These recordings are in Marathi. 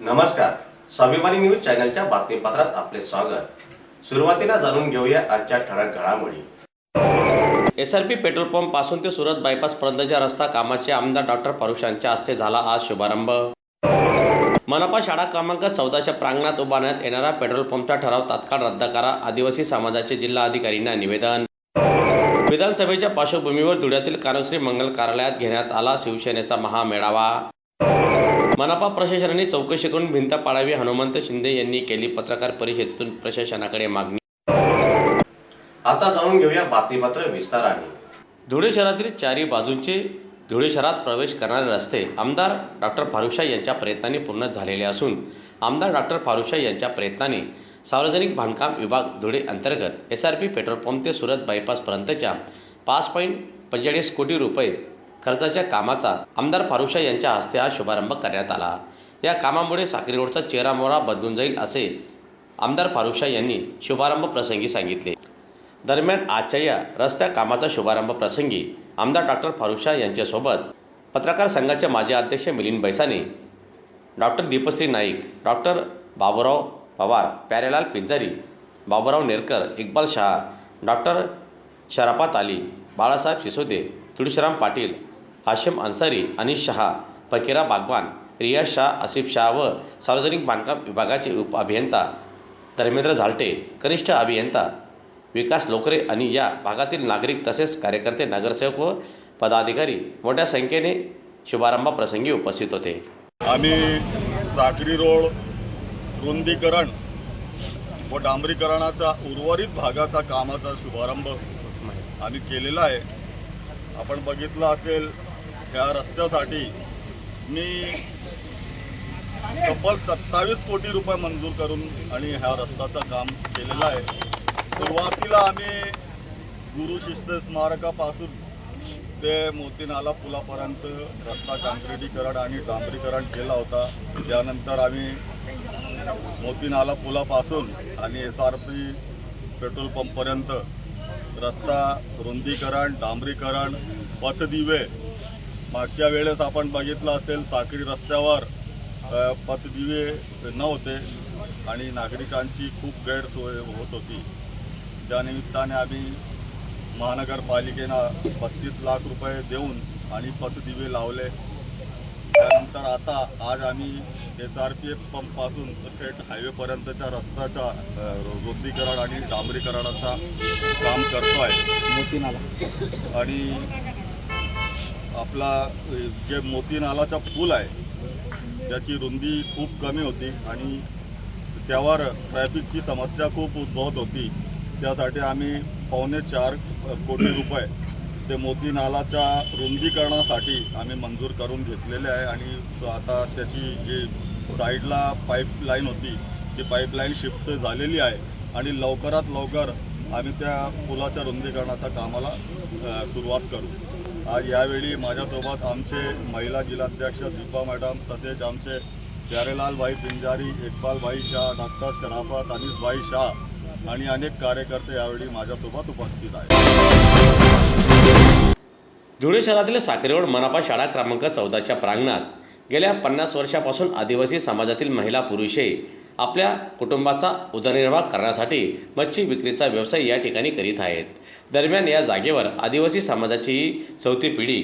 नमस्कार, स्वाभिमानी न्यूज चॅनलच्या बातमीपत्रात आपले स्वागत। सुरुवातीला जाणून घेऊया आजच्या ठळक घडामोडी। एसआरपी पेट्रोल पंप पासून ते सुरत बायपास पर्यंतच्या रस्ता कामाचे आमदार डॉक्टर फारुख यांच्या हस्ते झाला आज शुभारंभ। मनपा शाळा क्रमांक 14च्या प्रांगणात उभारण्यात येणारा पेट्रोल पंपचा ठराव तात्काळ रद्द करा, आदिवासी समाजाचे जिल्हा अधिकाऱ्यांना निवेदन। विधानसभेच्या पार्श्वभूमीवर धुळ्यातील कान्होश्री मंगल कार्यालयात घेण्यात आला शिवसेनेचा महामेळावा। मनपा प्रशासनाने चौकशी करून भिंत पाडावी, हनुमंत शिंदे यांनी केली पत्रकार परिषदेतून प्रशासनाकडे मागणी। आता जाणून घेऊया बातमीपत्र विस्ताराने। धुळे शहरातील चारी बाजूंचे धुळे शहरात प्रवेश करणारे रस्ते आमदार डॉक्टर फारुख यांच्या प्रयत्नांनी पूर्ण झालेले असून आमदार डॉक्टर फारुख यांच्या प्रयत्नांनी सार्वजनिक बांधकाम विभाग धुळे अंतर्गत एसआरपी पेट्रोल पंप ते सुरत बायपास पर्यंतच्या 5.45 कोटी रुपये खर्चाच्या कामाचा आमदार फारुख यांच्या हस्ते आज शुभारंभ करण्यात आला। या कामामुळे साक्री रोडचा चेहरामोहरा बदलून जाईल असे आमदार फारुख यांनी शुभारंभ प्रसंगी सांगितले। दरम्यान आजच्या या रस्त्या कामाचा शुभारंभ प्रसंगी आमदार डॉक्टर फारुख यांच्यासोबत पत्रकार संघाचे माजी अध्यक्ष Milind Baisane, doctor Deepshree Naik, doctor Baburao Pawar, Pyarelal Pinjari, Baburao Nerkar, Iqbal Shah, doctor Sharafat Ali, Balasaheb Sisode, Tulshiram Patil, Hashim Ansari, अनिश शहा, फकीरा बागवान, रियाज शाह, आसिफ शाह व सार्वजनिक बांधकाम विभागाचे उप अभियंता धर्मेंद्र झालटे, कनिष्ठ अभियंता विकास लोकरे आणि या भागातील नागरिक तसेच कार्यकर्ते, नगरसेवक व पदाधिकारी मोठ्या संख्येने शुभारंभ प्रसंगी उपस्थित होते। आम्ही साक्री रोड रुंदीकरण व डांबरीकरणाचा उर्वरित भागाचा कामाचा शुभारंभ आम्ही केलेला आहे। आपण बघितलं असेल ह्या रस्त्यासाठी मी तब्बल 27 कोटी रुपये मंजूर करून आणि ह्या रस्त्याचं काम केलेलं आहे। सुरुवातीला आम्ही गुरु शिष्य स्मारकापासून ते मोती नाला पुलापर्यंत रस्ता काँक्रिटीकरण आणि डांबरीकरण केला होता। त्यानंतर आम्ही मोती नाला पुलापासून आणि एसआरपी पेट्रोल पंपपर्यंत रस्ता रुंदीकरण, डांबरीकरण, पथदिवे। मागच्या वेळेस आपण बघितलं असेल साक्री रस्त्यावर पथदिवे नव्हते आणि नागरिकांची खूप गैरसोय होत होती। त्यानिमित्ताने आम्ही महानगरपालिकेनं 32 लाख रुपये देऊन आणि पथदिवे लावले। त्यानंतर आता आज आम्ही एसआरपी पंपपासून थेट हायवेपर्यंतच्या रस्त्याचा रुंदीकरण आणि डांबरीकरणाचा काम करतो आहे। मोती नाला आणि आपला जे मोती नालाचा पूल आहे त्याची रुंदी खूप कमी होती आणि त्यावर ट्रॅफिकची समस्या खूप उद्भवत होती। त्यासाठी आम्ही 4.25 कोटी रुपये ते मोती नालाच्या रुंदीकरणासाठी आम्ही मंजूर करून घेतलेले आहे आणि आता त्याची जी साईडला पाईपलाईन होती ती पाईपलाईन शिफ्ट झालेली आहे आणि लवकरात लवकर आम्ही त्या पुलाच्या रुंदीकरणाच्या कामाला सुरुवात करू। आज यावेळी माझ्यासोबत आमचे महिला जिल्हाध्यक्ष दीपा मॅडम तसेच आमचे प्यारेलाल भाई पिंजारी, इक्बाल भाई शाह, डॉक्टर शराफत, अनिश भाई शाह आणि अनेक कार्यकर्ते यावेळी माझ्यासोबत उपस्थित आहेत। धुळे शहरातील साक्री रोड मनपा शाळा क्रमांक 14च्या प्रांगणात गेल्या 50 वर्षापासून आदिवासी समाजातील महिला पुरुषे आपल्या कुटुंबाचा उदरनिर्वाह करण्यासाठी मच्छी विक्रीचा व्यवसाय या ठिकाणी करीत आहेत। दरम्यान या जागेवर आदिवासी समाजाची चौथी पिढी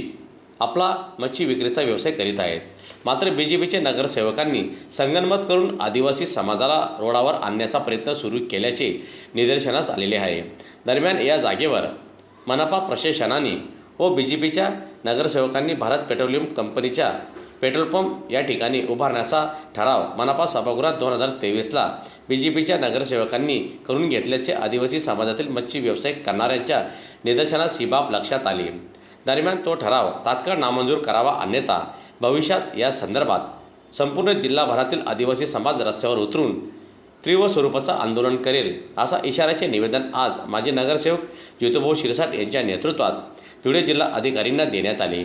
आपला मच्छी विक्रीचा व्यवसाय करीत आहेत। मात्र बीजेपीचे नगरसेवकांनी संगनमत करून आदिवासी समाजाला रोडावर आणण्याचा प्रयत्न सुरू केल्याचे निदर्शनास आलेले आहे। दरम्यान या जागेवर मनपा प्रशासनाने व बीजेपीच्या नगरसेवकांनी भारत पेट्रोलियम कंपनीच्या पेट्रोल पंप या ठिकाणी उभारण्याचा ठराव मनपा सभागृहात 2023ला बीजेपीच्या नगरसेवकांनी करून घेतल्याचे आदिवासी समाजातील मच्छी व्यवसाय करणाऱ्यांच्या निदर्शनास ही बाब लक्षात आली। दरम्यान तो ठराव तात्काळ नामंजूर करावा, अन्यथा भविष्यात या संदर्भात संपूर्ण जिल्हाभरातील आदिवासी समाज रस्त्यावर उतरून तीव्र स्वरूपाचं आंदोलन करेल असा इशाऱ्याचे निवेदन आज माजी नगरसेवक ज्योतिभाऊ शिरसाट यांच्या नेतृत्वात धुळे जिल्हा अधिकाऱ्यांना देण्यात आले।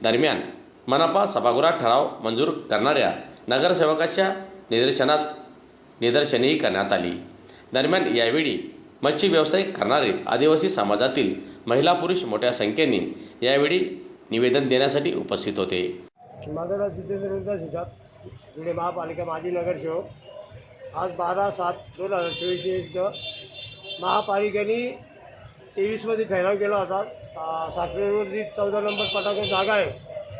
दरम्यान मनपा सभागृहात ठराव मंजूर करणाऱ्या नगरसेवकाच्या निदर्शनेही करण्यात आली। दरम्यान यावेळी मच्छी व्यवसाय करणारे आदिवासी समाजातील महिला पुरुष मोठ्या संख्येने यावेळी निवेदन देण्यासाठी उपस्थित होते। माझं नाव जितेंद्र शिकात, धुळे महापालिका माजी नगरसेवक। आज 12/7/2024 महापालिकेने 23मध्ये ठराव केला होता। साखरेवरती 14 नंबर पटाक जागा आहे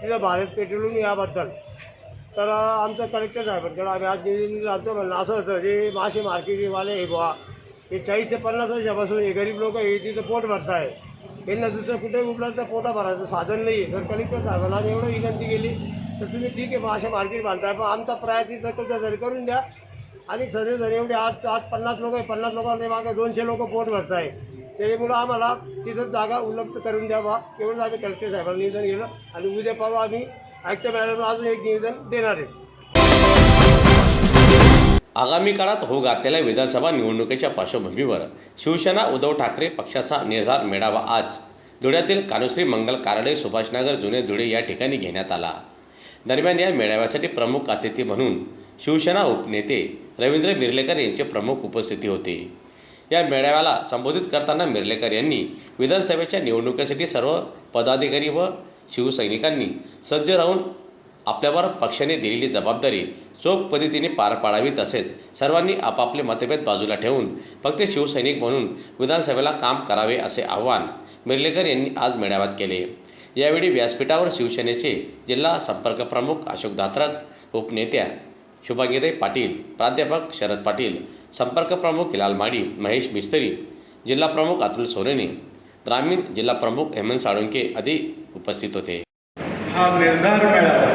तिथं भारत पेट्रोलियम याबद्दल। तर आमचं कलेक्टर साहेबांकडे आम्ही आज निवेदन जातो म्हणलं असं होतं जे मासे मार्केटवाले हे बुवा हे 40 ते 50 वर्षापासून हे गरीब लोक हे तिथं पोट भरत आहे। त्यांना दुसरं कुठे उपलब्ध पोटा भरायचं साधन नाही आहे। तर कलेक्टर साहेबांना आम्ही एवढं विनंती केली तर तुम्ही ठीक आहे मासे मार्केट बांधताय पण आमचा प्रयत्न तर कुठं तरी करून द्या। आणि सर्वजण एवढे आज 50 लोक आहे, 50 लोकांनी मागे 200 लोक पोट भरत आहे। त्याच्यामुळं आम्हाला तिथं जागा उपलब्ध करून द्यावा एवढंच आम्ही कलेक्टर साहेबांना निवेदन केलं आणि उद्या परवा आम्ही आयुक्त मॅडमला अजून एक निवेदन देणार आहे। आगामी काळात होऊ घातलेल्या विधानसभा निवडणुकीच्या पार्श्वभूमीवर शिवसेना उद्धव ठाकरे पक्षाचा निर्धार मेळावा आज धुळ्यातील कानुश्री मंगल कार्यालय सुभाषनगर जुने धुळे या ठिकाणी घेण्यात आला। दरम्यान या मेळाव्यासाठी प्रमुख अतिथी म्हणून शिवसेना उपनेते रवींद्र मिर्लेकर यांचे प्रमुख उपस्थिती होते। या मेळाव्याला संबोधित करताना मिर्लेकर यांनी विधानसभेच्या निवडणुकीसाठी सर्व पदाधिकारी व शिवसैनिकांनी सज्ज राहून आपल्यावर पक्षाने दिलेली जबाबदारी चोख पद्धतीने पार पाडावी तसेच सर्वांनी आपापले मतभेद बाजूला ठेवून फक्त शिवसैनिक म्हणून विधानसभेला काम करावे असे आवाहन मिर्लेकर यांनी आज मेळाव्यात केले। यावेळी व्यासपीठावर शिवसेनेचे जिल्हा संपर्क प्रमुख अशोक दात्रक, उपनेत्या शुभांगीताई पाटील, प्राध्यापक शरद पाटील, संपर्क प्रमुख हिलाल माडी, महेश मिस्त्री, जिल्हा प्रमुख अतुल सोरेने, ग्रामीण जिल्हा प्रमुख हेमंत साळुंके आदी उपस्थित होते। हा निर्धार मेळावा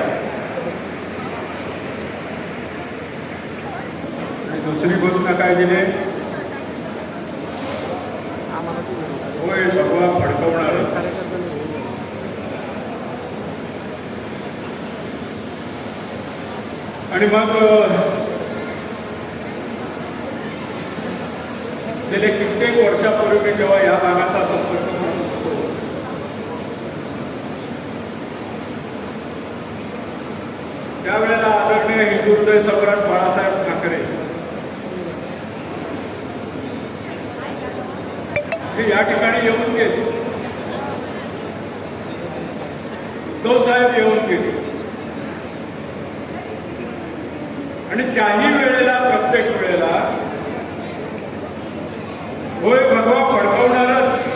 आणि दुसरी गोष्ट काय दिली होय भगवा फडकवणारच आणि मग गेले कित्येक वर्षापूर्वी मी जेव्हा या भागाचा संपर्क करत होतो त्यावेळेला आदरणीय हिंदुहृदय सम्राट बाळासाहेब ठाकरे हे या ठिकाणी येऊन गेले, उद्धव साहेब येऊन गेले आणि त्याही वेळेला प्रत्येक वेळेला होय भगवा फडकवणारच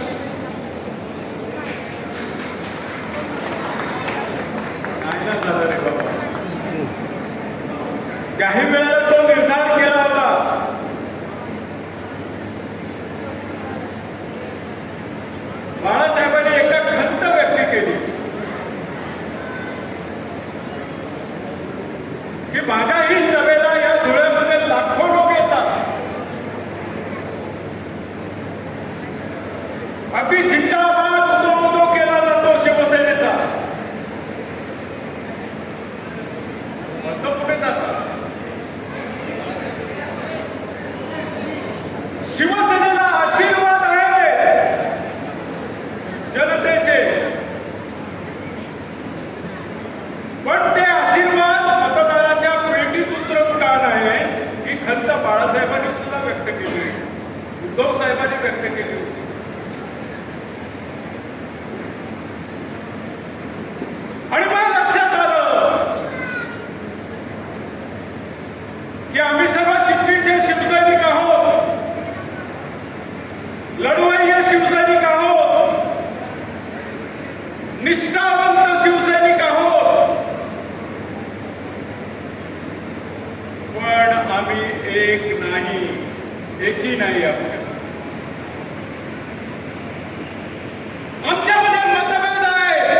नाही ना झालं रे बाबा। काही वेळेला तो निर्धार केला होता बाळासाहेबांनी एकदा खंत व्यक्त केली की माझ्याही सभेला या धुळ्यामध्ये लाखो लोक येतात, अगदी जिंदाबाद उदो केला जातो शिवसेनेचा, तो कुठे जातात? शिवसेनेला आशीर्वाद आहे जनतेचे, पण ते आशीर्वाद मतदाराच्या पेटीत उतरत का नाही ही खंत बाळासाहेबांनी सुद्धा व्यक्त केली, उद्धव साहेबांनी व्यक्त केली होती। आणि मला लक्षात आलं की आम्ही सर्व चिठ्ठीचे शिवसैनिक आहोत, लढवय्ये शिवसैनिक आहोत, निष्ठावंत शिवसैनिक आहोत, पण आम्ही एकही नाही आमच्यामध्ये मतभेद आहे।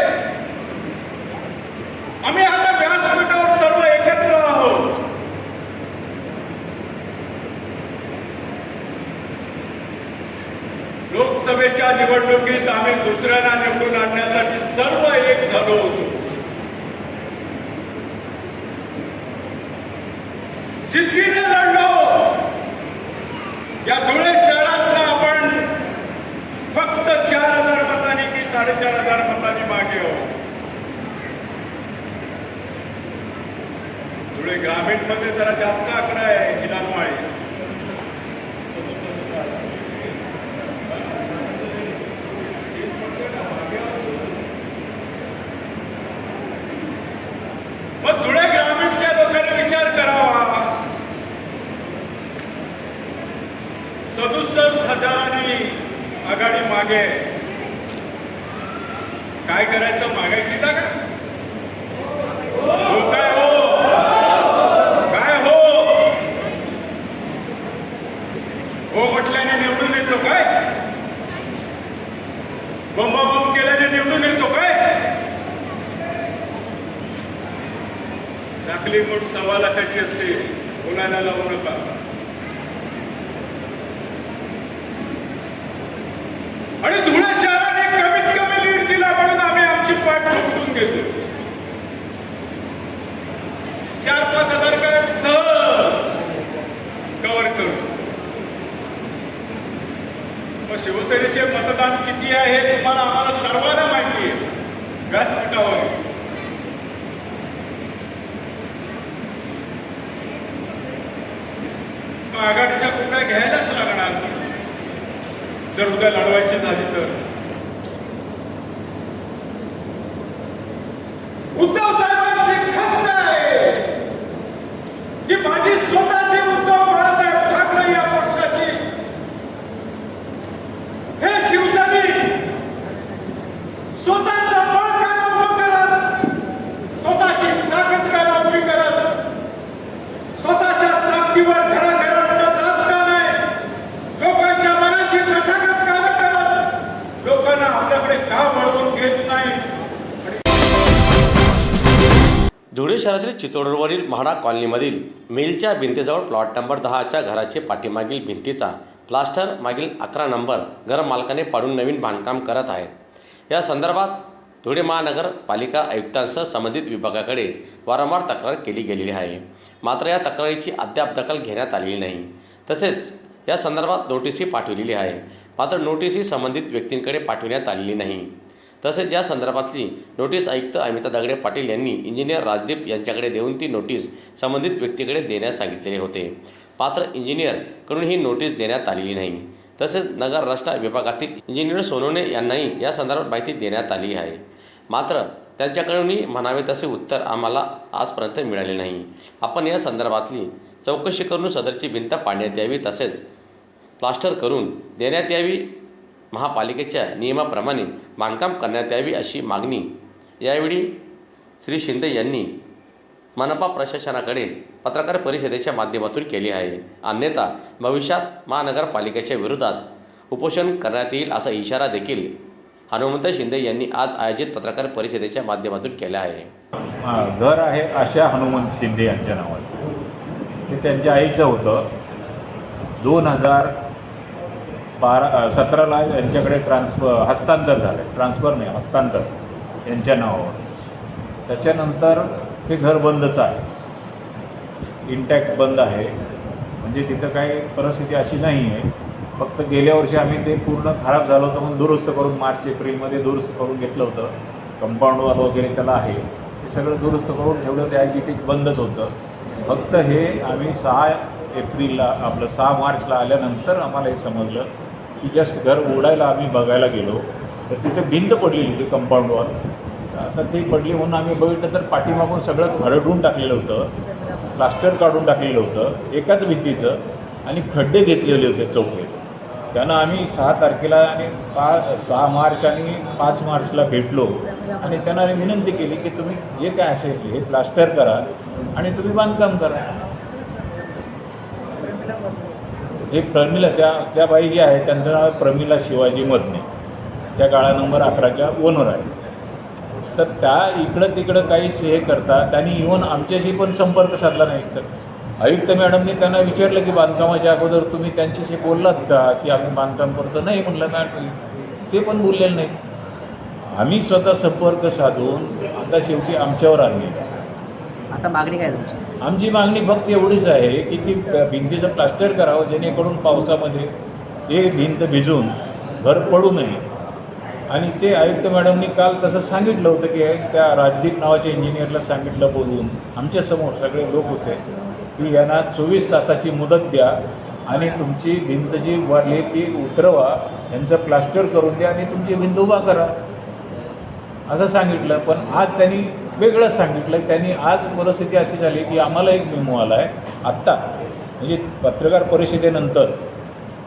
आम्ही आता व्यासपीठावर सर्व एकत्र आहोत। लोकसभेच्या निवडणुकीत आम्ही दुसऱ्यांना निवडून आणण्यासाठी सर्व एक झालो होतो। जिद्दीने लढलो। या धुळे शहरातला आपण फक्त 4000 मतांनी की 4500 मतांनी मागे आहोत। धुळे ग्रामीण मध्ये जरा जास्त आकडा आहे, हिलाल माळी मग धुळे ग्रामीणच्या लोकांनी मागे काय करायचं मागायची का हो काय हो म्हटल्याने निवडून येतो काय बंबाबंब केल्याने निवडून येतो काय टाकली मूठ 1.25 लाखाची असते बोलायला लावू नका आणि धुळे शहराने कमीत कमी लीड दिला म्हणून आम्ही आमची पाठ ठोकून घेतो 4-5 हजार काय सहज कव्हर करू मग शिवसेनेचे मतदान किती आहे हे तुम्हाला आम्हाला सर्वांना माहिती आहे व्यासपीठावर आघाडीच्या कुठल्या घ्यायलाच लागणार जर उद्या लढवायची झाली तर उद्धव साहेबांची खंत आहे की माझी स्वतःची उद्धव बाळासाहेब ठाकरे या पक्षाची हे शिवसैनिक स्वतःच्या बळकाला उभं करत स्वतःची ताकद करायला उभी करत स्वतःच्या ताकदीवर घराघरात जात का नाही लोकांच्या मनाची मशागत का करत लोकांना आपल्याकडे का वळवून घेत नाही धुळे शहरातील चितोडवरील म्हाडा कॉलनीमधील मिलच्या भिंतीजवळ प्लॉट नंबर 10च्या घराचे पाठीमागील भिंतीचा प्लास्टर मागील 11 नंबर घरमालकाने पाडून नवीन बांधकाम करत आहेत या संदर्भात धुळे महानगरपालिका आयुक्तांसह संबंधित विभागाकडे वारंवार तक्रार केली गेलेली आहे मात्र या तक्रारीची अद्याप दखल घेण्यात आलेली नाही तसेच या संदर्भात नोटीसही पाठवलेली आहे मात्र नोटीसही संबंधित व्यक्तींकडे पाठविण्यात आलेली नाही तसेच या संदर्भातली नोटीस आयुक्त अमिता दगडे पाटील यांनी इंजिनियर राजदीप यांच्याकडे देऊन ती नोटीस संबंधित व्यक्तीकडे देण्यास सांगितलेले होते मात्र इंजिनियरकडून ही नोटीस देण्यात आलेली नाही तसेच नगर रचना विभागातील इंजिनियर सोनवणे यांनाही या संदर्भात माहिती देण्यात आली आहे मात्र त्यांच्याकडूनही म्हणावे तसे उत्तर आम्हाला आजपर्यंत मिळाले नाही आपण या संदर्भातली चौकशी करून सदरची भिंत पाडण्यात यावी तसेच प्लास्टर करून देण्यात यावी महापालिकेच्या नियमाप्रमाणे बांधकाम करण्यात यावी अशी मागणी यावेळी श्री शिंदे यांनी मनपा प्रशासनाकडे पत्रकार परिषदेच्या माध्यमातून केली आहे अन्यथा भविष्यात महानगरपालिकेच्या विरोधात उपोषण करण्यात येईल असा इशारा देखील हनुमंत शिंदे यांनी आज आयोजित पत्रकार परिषदेच्या माध्यमातून केला आहे घर आहे आशा हनुमंत शिंदे यांच्या नावाचं ते त्यांच्या आईचं होतं 2017ला यांच्याकडे हस्तांतर झालं ट्रान्सफर नाही हस्तांतर यांच्या नावावर त्याच्यानंतर ते घर बंदच आहे इंटॅक्ट बंद आहे म्हणजे तिथं काही परिस्थिती अशी नाही आहे फक्त गेल्या वर्षी आम्ही ते पूर्ण खराब झालं होतं म्हणून दुरुस्त करून मार्च-एप्रिलमध्ये दुरुस्त करून घेतलं होतं कंपाऊंड वॉल वगैरे त्याला आहे ते सगळं दुरुस्त करून ठेवलं त्या ॲज इट इज बंदच होतं फक्त हे आम्ही 6 मार्चला आल्यानंतर आम्हाला हे समजलं की जस्ट घर उडायला आम्ही बघायला गेलो तर तिथे भिंत पडलेली होती कंपाऊंड वॉल आता ती पडली म्हणून आम्ही बघितलं तर पाठीमागून सगळं भरडून टाकलेलं होतं प्लास्टर काढून टाकलेलं होतं एकाच भिंतीचं आणि खड्डे घेतलेले होते चौकेत त्यानं आम्ही 6 तारखेला आणि 6 मार्च आणि 5 मार्चला भेटलो आणि त्यांना विनंती केली की तुम्ही जे काय असेल हे प्लास्टर करा आणि तुम्ही बांधकाम करा हे प्रमिला त्या बाई जी आहे त्यांचं नाव प्रमिला शिवाजी मदने त्या गाळा नंबर 11च्या ओनर आहे तर त्या इकडं तिकडं काहीच हे करता त्यांनी इव्हन आमच्याशी पण संपर्क साधला नाही तर आयुक्त मॅडमनी त्यांना विचारलं की बांधकामाच्या अगोदर तुम्ही त्यांच्याशी बोललात का की आम्ही बांधकाम करतो नाही म्हणलं मॅडम ते पण बोललेलं नाही आम्ही स्वतः संपर्क साधून आता शेवटी आमच्यावर आणली आता मागणी काय तुमची आमची मागणी फक्त एवढीच आहे की ती भिंतीचं प्लास्टर करावं जेणेकरून पावसामध्ये ते भिंत भिजून घर पडू नये आणि ते आयुक्त मॅडमनी काल तसं सांगितलं होतं की त्या राजदीप नावाच्या इंजिनियरला सांगितलं बोलून आमच्यासमोर सगळे लोक होते की यांना 24 तासाची मुदत द्या आणि तुमची भिंत जी उभारली ती उतरवा यांचं प्लास्टर करून द्या आणि तुमची भिंत उभा करा असं सांगितलं पण आज त्यांनी वेगळंच सांगितलं त्यांनी आज परिस्थिती अशी झाली की आम्हाला एक मेमो आला आहे आत्ता म्हणजे पत्रकार परिषदेनंतर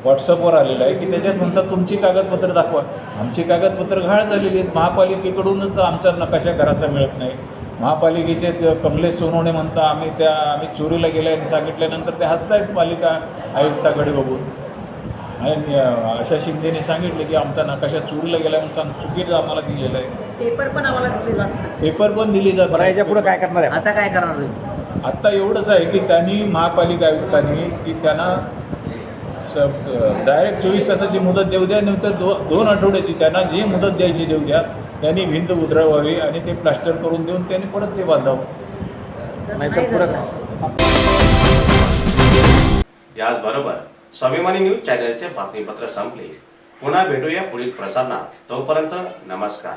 व्हॉट्सअपवर आलेलं आहे की त्याच्यात म्हणतात तुमची कागदपत्र दाखवा. आमची कागदपत्र घाळ झालेली आहेत. महापालिकेकडूनच आमचा नकाशा घराचा मिळत नाही. महापालिकेचे कमलेश सोनवणे म्हणता आम्ही चोरीला गेले आणि सांगितल्यानंतर ते हसतायत पालिका आयुक्ताकडे बघून. आणि आशा शिंदेने सांगितले की आमचा नकाशा चोरीला गेला म्हणून चुकीचं आम्हाला दिलेलं आहे. पेपर पण आम्हाला दिले जातात. पेपर पण दिली जात. याच्या पुढे काय करणार आहे? आता काय करणार तुम्ही? आत्ता एवढंच आहे की त्यांनी महापालिका आयुक्तांनी की त्यांना डायरेक्ट 24 तासाची मुदत देऊ द्या, नंतर 2 आठवड्याची त्यांना जी मुदत द्यायची देऊ द्या. त्यांनी भिंत उतरवावी आणि ते प्लास्टर करून देऊन त्यांनी परत ते बांधावं. नाही तर पुढं काय? याचबरोबर स्वाभिमानी न्यूज चॅनलचे बातमीपत्र संपले. पुन्हा भेटूया पुढील प्रसारणात. तोपर्यंत नमस्कार.